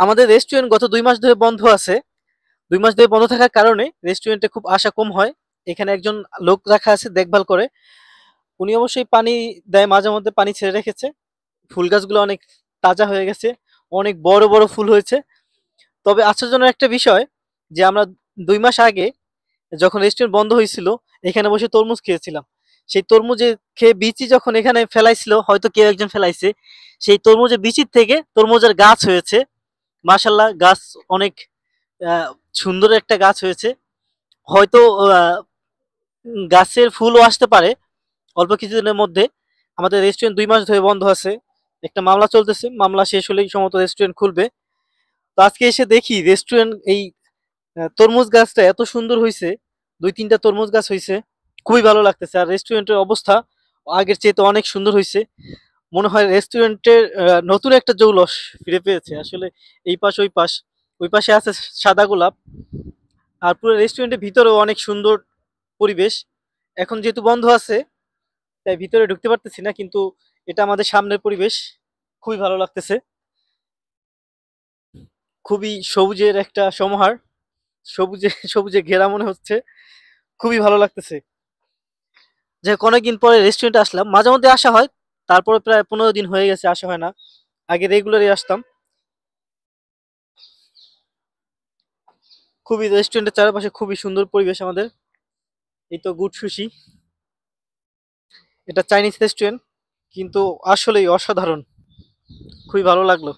আমাদের রেস্টুরেন্ট গত ২ মাস ধরে বন্ধ আছে। ২ মাস ধরে বন্ধ থাকার কারণে রেস্টুরেন্টে খুব আসা কম হয়। এখানে একজন লোক রাখা আছে দেখভাল করে। উনি অবশ্যই পানি দেয়, মাঝে মধ্যে পানি ছেড়ে রেখেছে। ফুল গাছগুলো অনেক তাজা হয়ে গেছে, অনেক বড় বড় ফুল হয়েছে। তবে আশ্চর্যজনক একটা বিষয় যে আমরা ২ মাস আগে যখন রেস্টুরেন্ট বন্ধ হয়েছিল এখানে বসে তরমুজ খেয়েছিলাম। সেই তরমুজে খেয়ে বিচি যখন এখানে ফেলাইছিল, হয়তো কেউ একজন ফেলাইছে, সেই তরমুজের বিচির থেকে তরমুজের গাছ হয়েছে। মাশাল্লাহ, গাছ অনেক আহ, সুন্দর একটা গাছ হয়েছে। হয়তো আহ, গাছের ফুলও আসতে পারে অল্প কিছুদিনের মধ্যে। আমাদের রেস্টুরেন্ট ২ মাস ধরে বন্ধ আছে, একটা মামলা চলতেছে, মামলা শেষ হলেই সম্ভবত রেস্টুরেন্ট খুলবে। তো আজকে এসে দেখি রেস্টুরেন্ট এই তরমুজ গাছটা এত সুন্দর হয়েছে, ২-৩টা তরমুজ গাছ হয়েছে, খুবই ভালো লাগতেছে। আর রেস্টুরেন্টের অবস্থা আগের চেয়ে তো অনেক সুন্দর হয়েছে। মনে হয় রেস্টুরেন্টের নতুন একটা জৌলস ফিরে পেয়েছে আসলে। এই পাশ ওই পাশ, ওই পাশে আছে সাদা গোলাপ। আর পুরো রেস্টুরেন্টের ভিতরেও অনেক সুন্দর পরিবেশ। এখন যেহেতু বন্ধ আছে তাই ভিতরে ঢুকতে পারতেছি না, কিন্তু এটা আমাদের সামনের পরিবেশ, খুবই ভালো লাগতেছে। খুবই সবুজের একটা সমাহার, সবুজে সবুজে ঘেরা মনে হচ্ছে, খুবই ভালো লাগতেছে। যে অনেকদিন পরে রেস্টুরেন্টে আসলাম, মাঝে মধ্যে আসা হয়, তারপরে প্রায় 15 দিন হয়ে গেছে আসা হয় না। আগে রেগুলারই আসতাম। খুবই রেস্টুরেন্টের চারপাশে খুবই সুন্দর পরিবেশ আমাদের। এই তো গুড সুশি, এটা চাইনিজ রেস্টুরেন্ট, কিন্তু আসলেই অসাধারণ, খুবই ভালো লাগলো।